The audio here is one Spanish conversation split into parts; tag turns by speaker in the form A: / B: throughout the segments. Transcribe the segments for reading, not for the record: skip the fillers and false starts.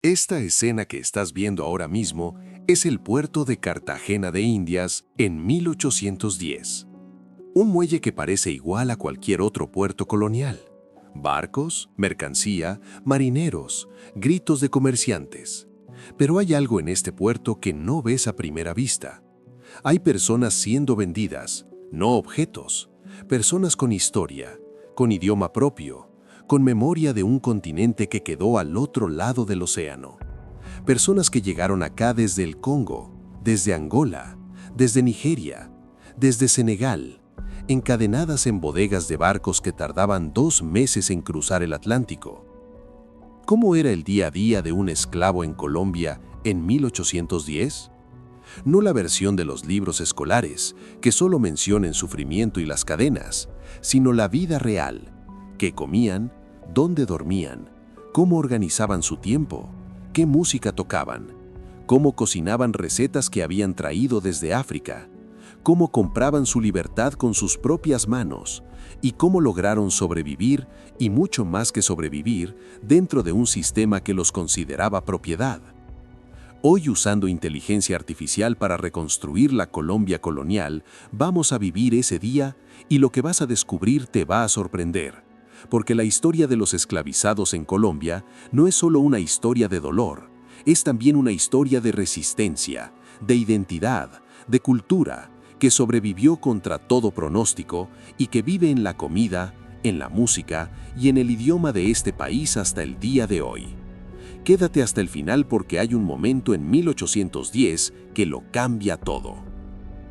A: Esta escena que estás viendo ahora mismo es el puerto de Cartagena de Indias en 1810. Un muelle que parece igual a cualquier otro puerto colonial. Barcos, mercancía, marineros, gritos de comerciantes. Pero hay algo en este puerto que no ves a primera vista. Hay personas siendo vendidas, no objetos. Personas con historia, con idioma propio, con memoria de un continente que quedó al otro lado del océano. Personas que llegaron acá desde el Congo, desde Angola, desde Nigeria, desde Senegal, encadenadas en bodegas de barcos que tardaban 2 meses en cruzar el Atlántico. ¿Cómo era el día a día de un esclavo en Colombia en 1810? No la versión de los libros escolares, que solo mencionan sufrimiento y las cadenas, sino la vida real, qué comían, dónde dormían, cómo organizaban su tiempo, qué música tocaban, cómo cocinaban recetas que habían traído desde África, cómo compraban su libertad con sus propias manos y cómo lograron sobrevivir, y mucho más que sobrevivir, dentro de un sistema que los consideraba propiedad. Hoy, usando inteligencia artificial para reconstruir la Colombia colonial, vamos a vivir ese día, y lo que vas a descubrir te va a sorprender. Porque la historia de los esclavizados en Colombia no es solo una historia de dolor, es también una historia de resistencia, de identidad, de cultura, que sobrevivió contra todo pronóstico y que vive en la comida, en la música y en el idioma de este país hasta el día de hoy. Quédate hasta el final porque hay un momento en 1810 que lo cambia todo.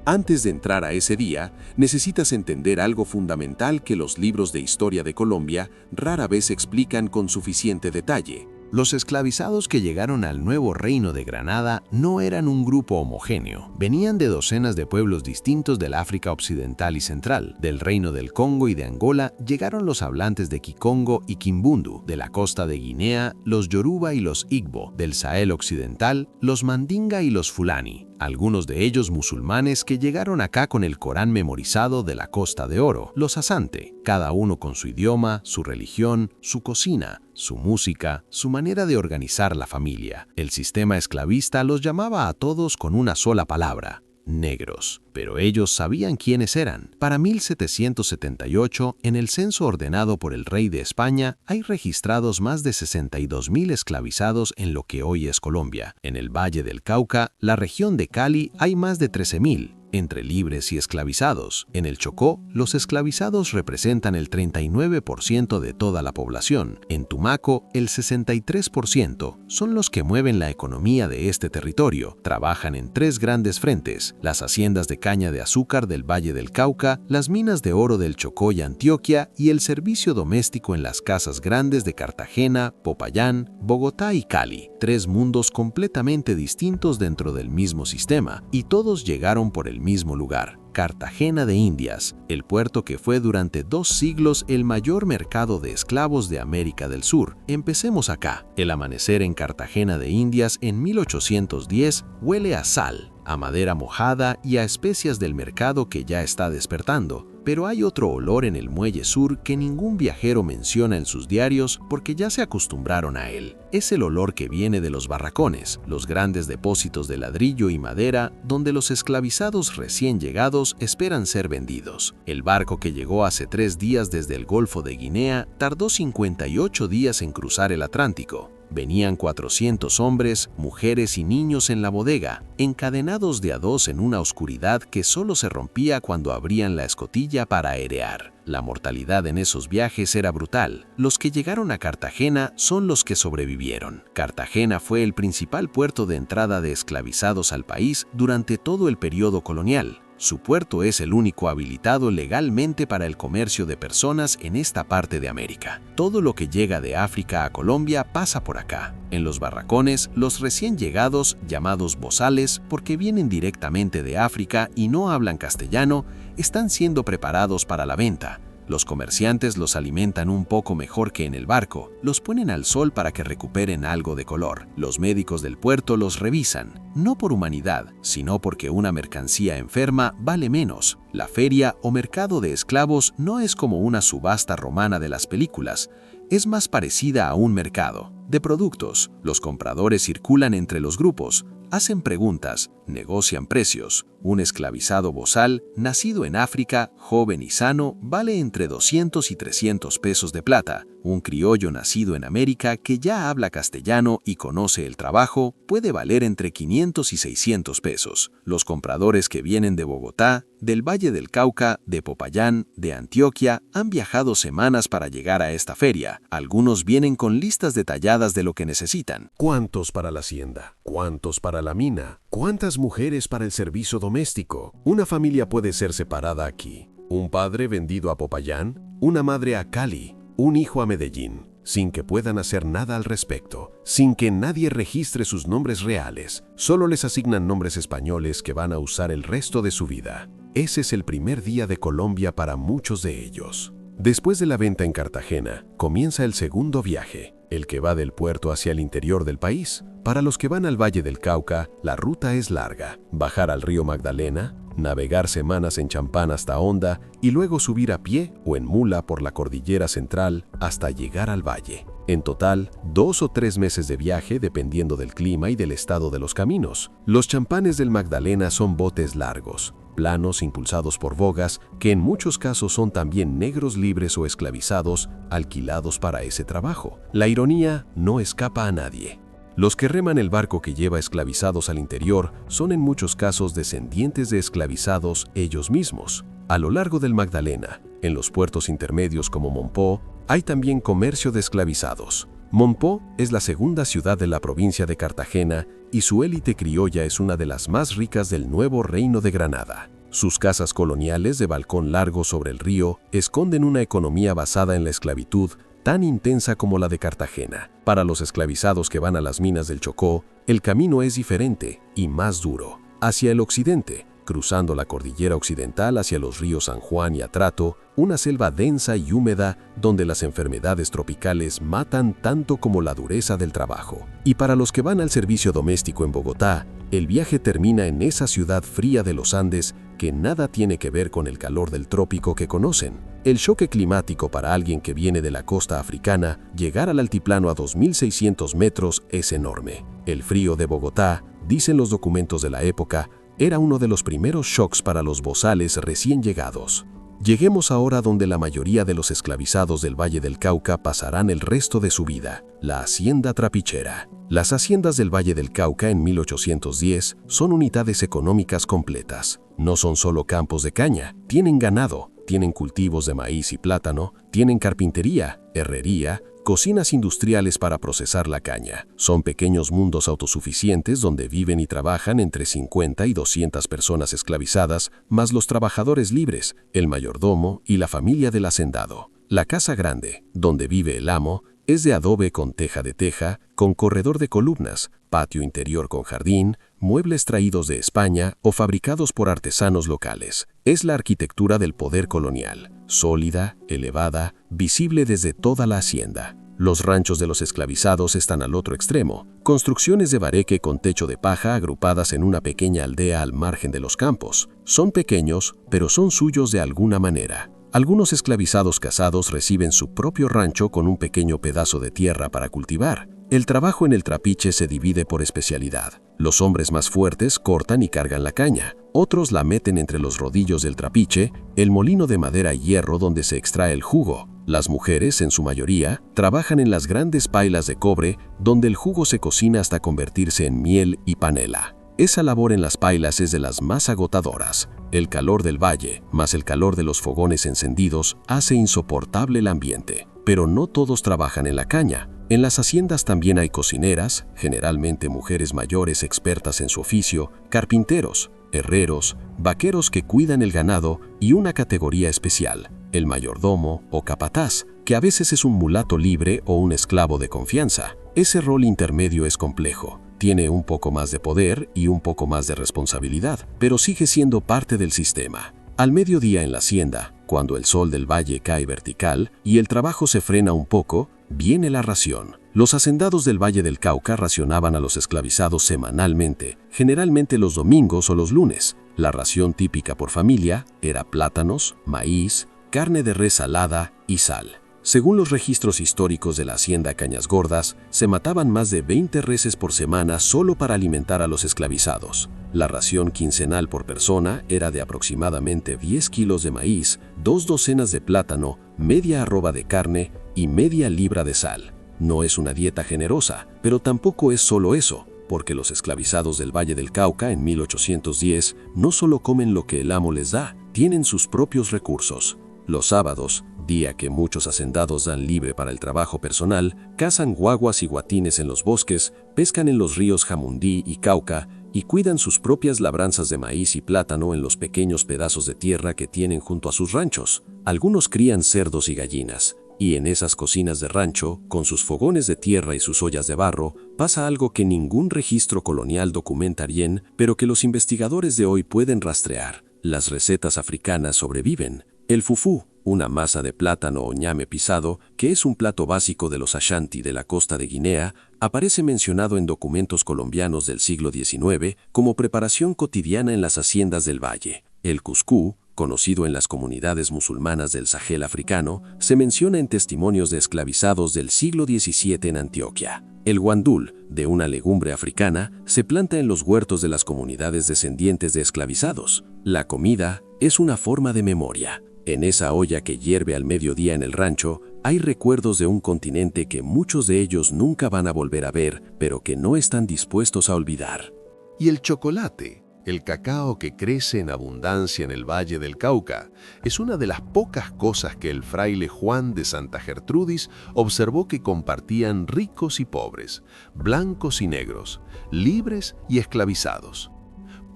A: Antes de entrar a ese día, necesitas entender algo fundamental que los libros de historia de Colombia rara vez explican con suficiente detalle.
B: Los esclavizados que llegaron al nuevo reino de Granada no eran un grupo homogéneo. Venían de docenas de pueblos distintos del África Occidental y Central. Del reino del Congo y de Angola llegaron los hablantes de Kikongo y Kimbundu. De la costa de Guinea, los Yoruba y los Igbo. Del Sahel Occidental, los Mandinga y los Fulani. Algunos de ellos musulmanes que llegaron acá con el Corán memorizado de la Costa de Oro, los Asante, cada uno con su idioma, su religión, su cocina, su música, su manera de organizar la familia. El sistema esclavista los llamaba a todos con una sola palabra: negros, pero ellos sabían quiénes eran. Para 1778, en el censo ordenado por el rey de España, hay registrados más de 62.000 esclavizados en lo que hoy es Colombia. En el Valle del Cauca, la región de Cali, hay más de 13.000, entre libres y esclavizados. En el Chocó, los esclavizados representan el 39% de toda la población. En Tumaco, el 63% son los que mueven la economía de este territorio. Trabajan en 3 grandes frentes: las haciendas de caña de azúcar del Valle del Cauca, las minas de oro del Chocó y Antioquia, y el servicio doméstico en las casas grandes de Cartagena, Popayán, Bogotá y Cali. 3 mundos completamente distintos dentro del mismo sistema, y todos llegaron por el mismo lugar: Cartagena de Indias, el puerto que fue durante 2 siglos el mayor mercado de esclavos de América del Sur. Empecemos acá. El amanecer en Cartagena de Indias en 1810 huele a sal, a madera mojada y a especias del mercado que ya está despertando. Pero hay otro olor en el muelle sur que ningún viajero menciona en sus diarios porque ya se acostumbraron a él. Es el olor que viene de los barracones, los grandes depósitos de ladrillo y madera donde los esclavizados recién llegados esperan ser vendidos. El barco que llegó hace 3 días desde el Golfo de Guinea tardó 58 días en cruzar el Atlántico. Venían 400 hombres, mujeres y niños en la bodega, encadenados de a 2 en una oscuridad que solo se rompía cuando abrían la escotilla para airear. La mortalidad en esos viajes era brutal. Los que llegaron a Cartagena son los que sobrevivieron. Cartagena fue el principal puerto de entrada de esclavizados al país durante todo el periodo colonial. Su puerto es el único habilitado legalmente para el comercio de personas en esta parte de América. Todo lo que llega de África a Colombia pasa por acá. En los barracones, los recién llegados, llamados bozales porque vienen directamente de África y no hablan castellano, están siendo preparados para la venta. Los comerciantes los alimentan un poco mejor que en el barco, los ponen al sol para que recuperen algo de color. Los médicos del puerto los revisan, no por humanidad, sino porque una mercancía enferma vale menos. La feria o mercado de esclavos no es como una subasta romana de las películas, es más parecida a un mercado. de productos. Los compradores circulan entre los grupos, hacen preguntas, negocian precios. Un esclavizado bozal, nacido en África, joven y sano, vale entre 200 y 300 pesos de plata. Un criollo nacido en América que ya habla castellano y conoce el trabajo puede valer entre 500 y 600 pesos. Los compradores que vienen de Bogotá, del Valle del Cauca, de Popayán, de Antioquia, han viajado semanas para llegar a esta feria. Algunos vienen con listas detalladas de lo que necesitan.
A: ¿Cuántos para la hacienda? ¿Cuántos para la mina? ¿Cuántas mujeres para el servicio doméstico? Una familia puede ser separada aquí. Un padre vendido a Popayán, una madre a Cali, un hijo a Medellín, sin que puedan hacer nada al respecto, sin que nadie registre sus nombres reales. Solo les asignan nombres españoles que van a usar el resto de su vida. Ese es el primer día de Colombia para muchos de ellos. Después de la venta en Cartagena, comienza el segundo viaje, el que va del puerto hacia el interior del país. Para los que van al Valle del Cauca, la ruta es larga. Bajar al río Magdalena, navegar semanas en champán hasta Honda y luego subir a pie o en mula por la cordillera central hasta llegar al valle. En total, 2 o 3 meses de viaje dependiendo del clima y del estado de los caminos. Los champanes del Magdalena son botes largos, planos impulsados por bogas que en muchos casos son también negros libres o esclavizados alquilados para ese trabajo. La ironía no escapa a nadie. Los que reman el barco que lleva esclavizados al interior son en muchos casos descendientes de esclavizados ellos mismos. A lo largo del Magdalena, en los puertos intermedios como Monpó, hay también comercio de esclavizados. Monpó es la segunda ciudad de la provincia de Cartagena y su élite criolla es una de las más ricas del nuevo Reino de Granada. Sus casas coloniales de balcón largo sobre el río esconden una economía basada en la esclavitud tan intensa como la de Cartagena. Para los esclavizados que van a las minas del Chocó, el camino es diferente y más duro. Hacia el occidente, cruzando la cordillera occidental hacia los ríos San Juan y Atrato, una selva densa y húmeda donde las enfermedades tropicales matan tanto como la dureza del trabajo. Y para los que van al servicio doméstico en Bogotá, el viaje termina en esa ciudad fría de los Andes que nada tiene que ver con el calor del trópico que conocen. El choque climático para alguien que viene de la costa africana, llegar al altiplano a 2.600 metros es enorme. El frío de Bogotá, dicen los documentos de la época, era uno de los primeros shocks para los bozales recién llegados. Lleguemos ahora donde la mayoría de los esclavizados del Valle del Cauca pasarán el resto de su vida, la hacienda trapichera. Las haciendas del Valle del Cauca en 1810 son unidades económicas completas. No son solo campos de caña, tienen ganado, tienen cultivos de maíz y plátano, tienen carpintería, herrería, cocinas industriales para procesar la caña. Son pequeños mundos autosuficientes donde viven y trabajan entre 50 y 200 personas esclavizadas, más los trabajadores libres, el mayordomo y la familia del hacendado. La casa grande, donde vive el amo, es de adobe con teja de teja, con corredor de columnas, patio interior con jardín, muebles traídos de España o fabricados por artesanos locales. Es la arquitectura del poder colonial, sólida, elevada, visible desde toda la hacienda. Los ranchos de los esclavizados están al otro extremo, construcciones de bareque con techo de paja agrupadas en una pequeña aldea al margen de los campos. Son pequeños, pero son suyos de alguna manera. Algunos esclavizados casados reciben su propio rancho con un pequeño pedazo de tierra para cultivar. El trabajo en el trapiche se divide por especialidad. Los hombres más fuertes cortan y cargan la caña. Otros la meten entre los rodillos del trapiche, el molino de madera y hierro donde se extrae el jugo. Las mujeres, en su mayoría, trabajan en las grandes pailas de cobre, donde el jugo se cocina hasta convertirse en miel y panela. Esa labor en las pailas es de las más agotadoras. El calor del valle, más el calor de los fogones encendidos, hace insoportable el ambiente. Pero no todos trabajan en la caña. En las haciendas también hay cocineras, generalmente mujeres mayores expertas en su oficio, carpinteros, herreros, vaqueros que cuidan el ganado y una categoría especial, el mayordomo o capataz, que a veces es un mulato libre o un esclavo de confianza. Ese rol intermedio es complejo. Tiene un poco más de poder y un poco más de responsabilidad, pero sigue siendo parte del sistema. Al mediodía en la hacienda, cuando el sol del valle cae vertical y el trabajo se frena un poco, viene la ración. Los hacendados del Valle del Cauca racionaban a los esclavizados semanalmente, generalmente los domingos o los lunes. La ración típica por familia era plátanos, maíz, carne de res salada y sal. Según los registros históricos de la hacienda Cañas Gordas, se mataban más de 20 reses por semana solo para alimentar a los esclavizados. La ración quincenal por persona era de aproximadamente 10 kilos de maíz, 2 docenas de plátano, media arroba de carne y media libra de sal. No es una dieta generosa, pero tampoco es solo eso, porque los esclavizados del Valle del Cauca en 1810 no solo comen lo que el amo les da, tienen sus propios recursos. Los sábados, día que muchos hacendados dan libre para el trabajo personal, cazan guaguas y guatines en los bosques, pescan en los ríos Jamundí y Cauca y cuidan sus propias labranzas de maíz y plátano en los pequeños pedazos de tierra que tienen junto a sus ranchos. Algunos crían cerdos y gallinas, y en esas cocinas de rancho, con sus fogones de tierra y sus ollas de barro, pasa algo que ningún registro colonial documenta bien, pero que los investigadores de hoy pueden rastrear. Las recetas africanas sobreviven. El fufú, una masa de plátano o ñame pisado, que es un plato básico de los Ashanti de la costa de Guinea, aparece mencionado en documentos colombianos del siglo XIX como preparación cotidiana en las haciendas del valle. El cuscú, conocido en las comunidades musulmanas del Sahel africano, se menciona en testimonios de esclavizados del siglo XVII en Antioquia. El guandul, de una legumbre africana, se planta en los huertos de las comunidades descendientes de esclavizados. La comida es una forma de memoria. En esa olla que hierve al mediodía en el rancho, hay recuerdos de un continente que muchos de ellos nunca van a volver a ver, pero que no están dispuestos a olvidar.
B: Y el chocolate, el cacao que crece en abundancia en el Valle del Cauca, es una de las pocas cosas que el fraile Juan de Santa Gertrudis observó que compartían ricos y pobres, blancos y negros, libres y esclavizados.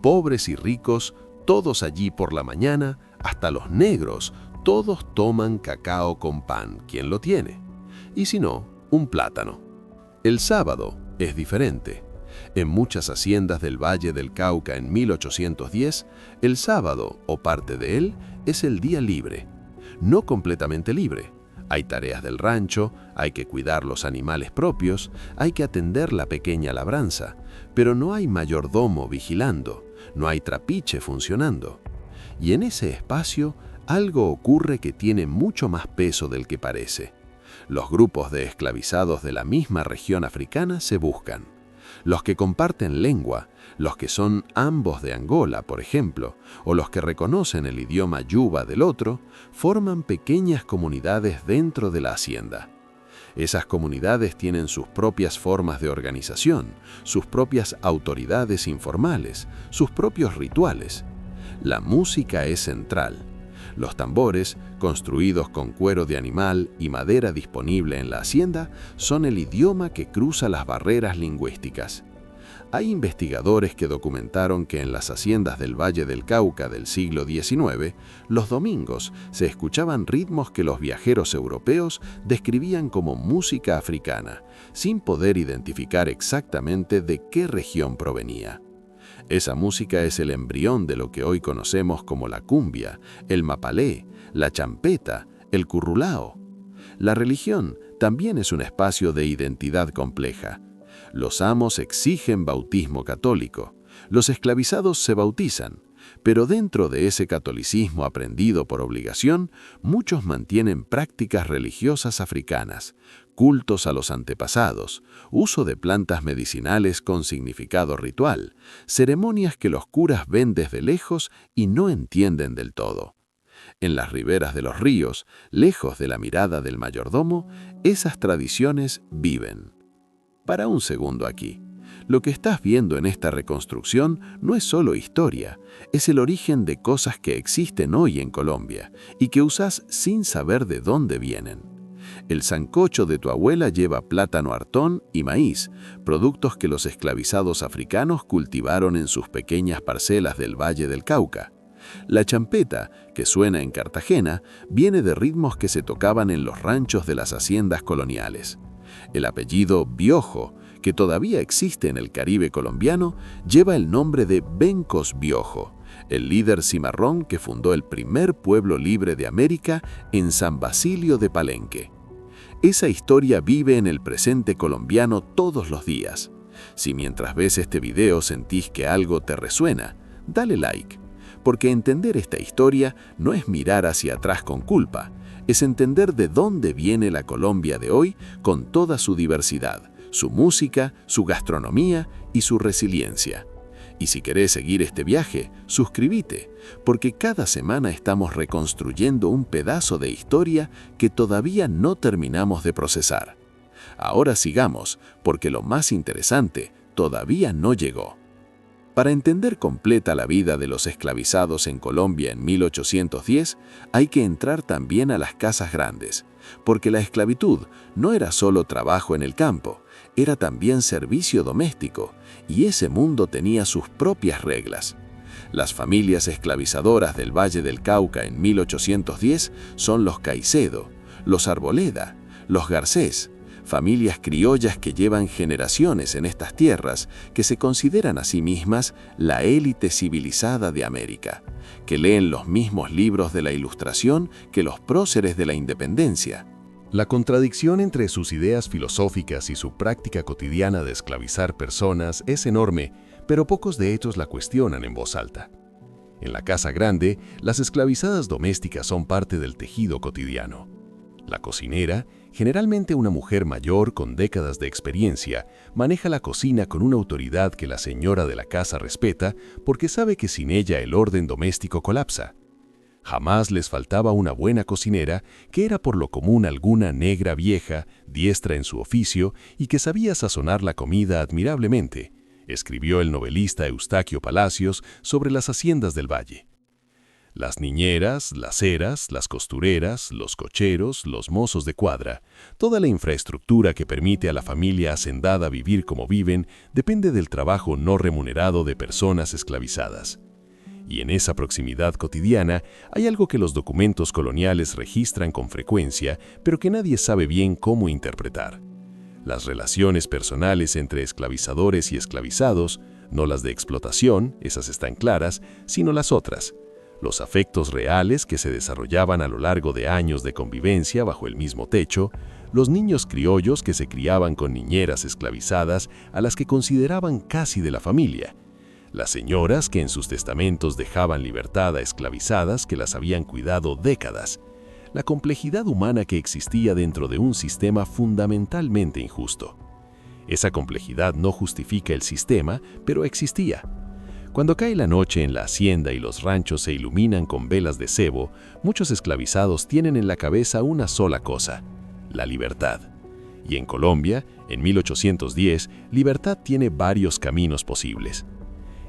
B: Pobres y ricos, todos allí por la mañana, hasta los negros, todos toman cacao con pan, quien lo tiene. Y si no, un plátano. El sábado es diferente. En muchas haciendas del Valle del Cauca en 1810, el sábado, o parte de él, es el día libre. No completamente libre. Hay tareas del rancho, hay que cuidar los animales propios, hay que atender la pequeña labranza, pero no hay mayordomo vigilando, no hay trapiche funcionando. Y en ese espacio, algo ocurre que tiene mucho más peso del que parece. Los grupos de esclavizados de la misma región africana se buscan. Los que comparten lengua, los que son ambos de Angola, por ejemplo, o los que reconocen el idioma yuba del otro, forman pequeñas comunidades dentro de la hacienda. Esas comunidades tienen sus propias formas de organización, sus propias autoridades informales, sus propios rituales. La música es central. Los tambores, construidos con cuero de animal y madera disponible en la hacienda, son el idioma que cruza las barreras lingüísticas. Hay investigadores que documentaron que en las haciendas del Valle del Cauca del siglo XIX, los domingos se escuchaban ritmos que los viajeros europeos describían como música africana, sin poder identificar exactamente de qué región provenía. Esa música es el embrión de lo que hoy conocemos como la cumbia, el mapalé, la champeta, el currulao. La religión también es un espacio de identidad compleja. Los amos exigen bautismo católico, los esclavizados se bautizan, pero dentro de ese catolicismo aprendido por obligación, muchos mantienen prácticas religiosas africanas, cultos a los antepasados, uso de plantas medicinales con significado ritual, ceremonias que los curas ven desde lejos y no entienden del todo. En las riberas de los ríos, lejos de la mirada del mayordomo, esas tradiciones viven. Para un segundo aquí. Lo que estás viendo en esta reconstrucción no es solo historia, es el origen de cosas que existen hoy en Colombia y que usás sin saber de dónde vienen. El sancocho de tu abuela lleva plátano hartón y maíz, productos que los esclavizados africanos cultivaron en sus pequeñas parcelas del Valle del Cauca. La champeta, que suena en Cartagena, viene de ritmos que se tocaban en los ranchos de las haciendas coloniales. El apellido Biojo, que todavía existe en el Caribe colombiano, lleva el nombre de Bencos Biojo, el líder cimarrón que fundó el primer pueblo libre de América en San Basilio de Palenque. Esa historia vive en el presente colombiano todos los días. Si mientras ves este video sentís que algo te resuena, dale like, porque entender esta historia no es mirar hacia atrás con culpa, Es entender de dónde viene la Colombia de hoy con toda su diversidad, su música, su gastronomía y su resiliencia. Y si querés seguir este viaje, suscríbete, porque cada semana estamos reconstruyendo un pedazo de historia que todavía no terminamos de procesar. Ahora sigamos, porque lo más interesante todavía no llegó. Para entender completa la vida de los esclavizados en Colombia en 1810, hay que entrar también a las casas grandes, porque la esclavitud no era solo trabajo en el campo, era también servicio doméstico, y ese mundo tenía sus propias reglas. Las familias esclavizadoras del Valle del Cauca en 1810 son los Caicedo, los Arboleda, los Garcés, familias criollas que llevan generaciones en estas tierras, que se consideran a sí mismas la élite civilizada de América, que leen los mismos libros de la Ilustración que los próceres de la independencia.
A: La contradicción entre sus ideas filosóficas y su práctica cotidiana de esclavizar personas es enorme, pero pocos de ellos la cuestionan en voz alta. En la casa grande, las esclavizadas domésticas son parte del tejido cotidiano. La cocinera, generalmente una mujer mayor con décadas de experiencia, maneja la cocina con una autoridad que la señora de la casa respeta porque sabe que sin ella el orden doméstico colapsa. Jamás les faltaba una buena cocinera, que era por lo común alguna negra vieja, diestra en su oficio y que sabía sazonar la comida admirablemente, escribió el novelista Eustaquio Palacios sobre las haciendas del valle. Las niñeras, las eras, las costureras, los cocheros, los mozos de cuadra, toda la infraestructura que permite a la familia hacendada vivir como viven depende del trabajo no remunerado de personas esclavizadas. Y en esa proximidad cotidiana hay algo que los documentos coloniales registran con frecuencia, pero que nadie sabe bien cómo interpretar. Las relaciones personales entre esclavizadores y esclavizados, no las de explotación, esas están claras, sino las otras. Los afectos reales que se desarrollaban a lo largo de años de convivencia bajo el mismo techo, los niños criollos que se criaban con niñeras esclavizadas a las que consideraban casi de la familia, las señoras que en sus testamentos dejaban libertad a esclavizadas que las habían cuidado décadas, la complejidad humana que existía dentro de un sistema fundamentalmente injusto. Esa complejidad no justifica el sistema, pero existía. Cuando cae la noche en la hacienda y los ranchos se iluminan con velas de cebo, muchos esclavizados tienen en la cabeza una sola cosa: la libertad. Y en Colombia, en 1810, libertad tiene varios caminos posibles.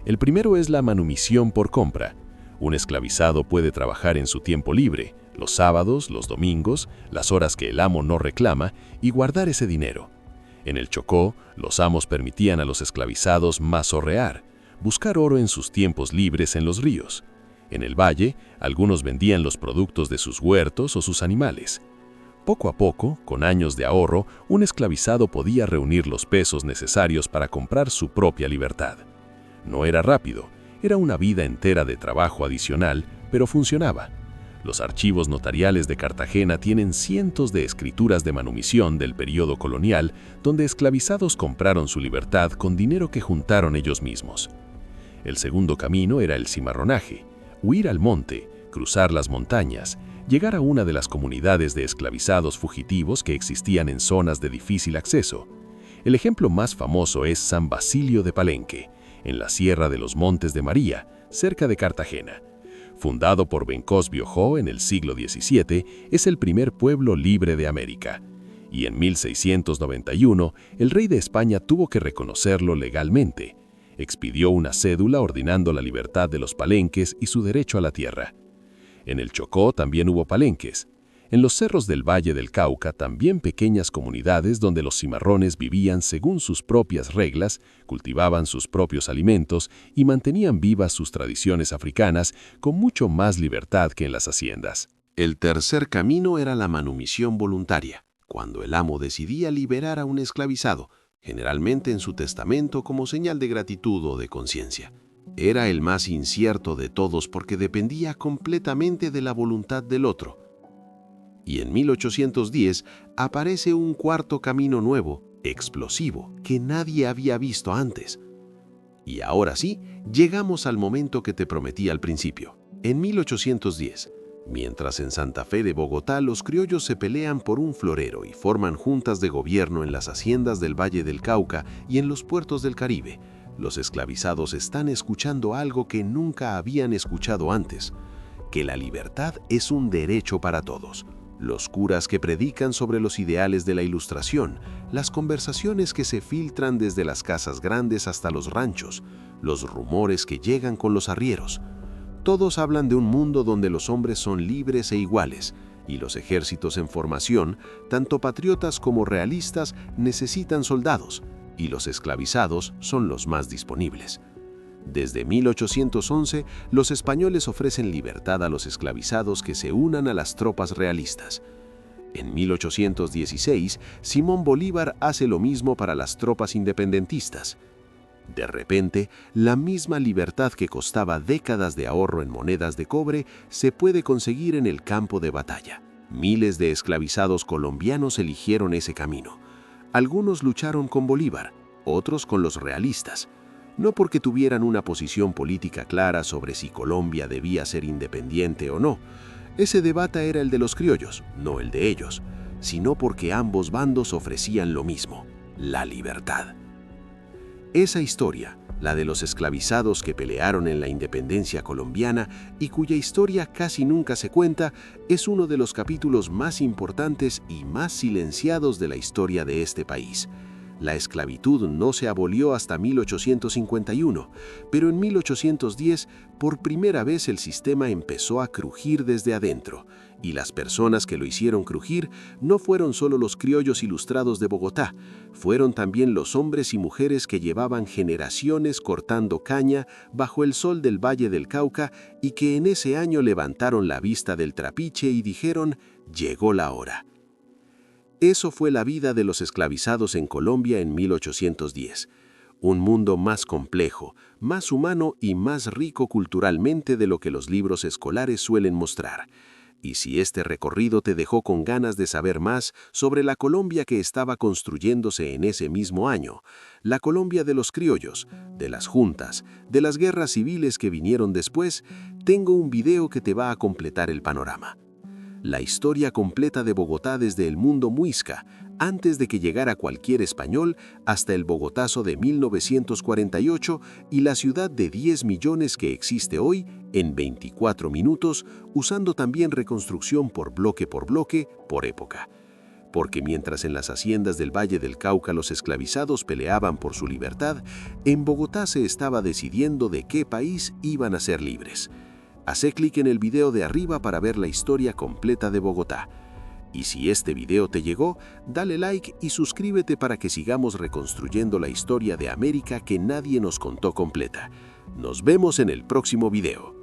A: El primero es la manumisión por compra. Un esclavizado puede trabajar en su tiempo libre, los sábados, los domingos, las horas que el amo no reclama, y guardar ese dinero. En el Chocó, los amos permitían a los esclavizados mazorrear, buscar oro en sus tiempos libres en los ríos. En el valle, algunos vendían los productos de sus huertos o sus animales. Poco a poco, con años de ahorro, un esclavizado podía reunir los pesos necesarios para comprar su propia libertad. No era rápido, era una vida entera de trabajo adicional, pero funcionaba. Los archivos notariales de Cartagena tienen cientos de escrituras de manumisión del período colonial, donde esclavizados compraron su libertad con dinero que juntaron ellos mismos. El segundo camino era el cimarronaje, huir al monte, cruzar las montañas, llegar a una de las comunidades de esclavizados fugitivos que existían en zonas de difícil acceso. El ejemplo más famoso es San Basilio de Palenque, en la Sierra de los Montes de María, cerca de Cartagena. Fundado por Bencos Biojó en el siglo XVII, es el primer pueblo libre de América. Y en 1691, el rey de España tuvo que reconocerlo legalmente. Expidió una cédula ordenando la libertad de los palenques y su derecho a la tierra. En el Chocó también hubo palenques. En los cerros del Valle del Cauca también pequeñas comunidades donde los cimarrones vivían según sus propias reglas, cultivaban sus propios alimentos y mantenían vivas sus tradiciones africanas con mucho más libertad que en las haciendas.
B: El tercer camino era la manumisión voluntaria, cuando el amo decidía liberar a un esclavizado, generalmente en su testamento como señal de gratitud o de conciencia. Era el más incierto de todos porque dependía completamente de la voluntad del otro. Y en 1810 aparece un cuarto camino nuevo, explosivo, que nadie había visto antes. Y ahora sí, llegamos al momento que te prometí al principio. En 1810, Mientras en Santa Fe de Bogotá los criollos se pelean por un florero y forman juntas de gobierno en las haciendas del Valle del Cauca y en los puertos del Caribe, los esclavizados están escuchando algo que nunca habían escuchado antes, que la libertad es un derecho para todos. Los curas que predican sobre los ideales de la Ilustración, las conversaciones que se filtran desde las casas grandes hasta los ranchos, los rumores que llegan con los arrieros. Todos hablan de un mundo donde los hombres son libres e iguales, y los ejércitos en formación, tanto patriotas como realistas, necesitan soldados, y los esclavizados son los más disponibles. Desde 1811, los españoles ofrecen libertad a los esclavizados que se unan a las tropas realistas. En 1816, Simón Bolívar hace lo mismo para las tropas independentistas. De repente, la misma libertad que costaba décadas de ahorro en monedas de cobre se puede conseguir en el campo de batalla. Miles de esclavizados colombianos eligieron ese camino. Algunos lucharon con Bolívar, otros con los realistas. No porque tuvieran una posición política clara sobre si Colombia debía ser independiente o no. Ese debate era el de los criollos, no el de ellos, sino porque ambos bandos ofrecían lo mismo: la libertad. Esa historia, la de los esclavizados que pelearon en la independencia colombiana y cuya historia casi nunca se cuenta, es uno de los capítulos más importantes y más silenciados de la historia de este país. La esclavitud no se abolió hasta 1851, pero en 1810, por primera vez el sistema empezó a crujir desde adentro, y las personas que lo hicieron crujir no fueron solo los criollos ilustrados de Bogotá, fueron también los hombres y mujeres que llevaban generaciones cortando caña bajo el sol del Valle del Cauca y que en ese año levantaron la vista del trapiche y dijeron: «Llegó la hora». Eso fue la vida de los esclavizados en Colombia en 1810. Un mundo más complejo, más humano y más rico culturalmente de lo que los libros escolares suelen mostrar. Y si este recorrido te dejó con ganas de saber más sobre la Colombia que estaba construyéndose en ese mismo año, la Colombia de los criollos, de las juntas, de las guerras civiles que vinieron después, tengo un video que te va a completar el panorama. La historia completa de Bogotá desde el mundo muisca, antes de que llegara cualquier español, hasta el Bogotazo de 1948 y la ciudad de 10 millones que existe hoy en 24 minutos, usando también reconstrucción por bloque, por época. Porque mientras en las haciendas del Valle del Cauca los esclavizados peleaban por su libertad, en Bogotá se estaba decidiendo de qué país iban a ser libres. Haz clic en el video de arriba para ver la historia completa de Bogotá. Y si este video te llegó, dale like y suscríbete para que sigamos reconstruyendo la historia de América que nadie nos contó completa. Nos vemos en el próximo video.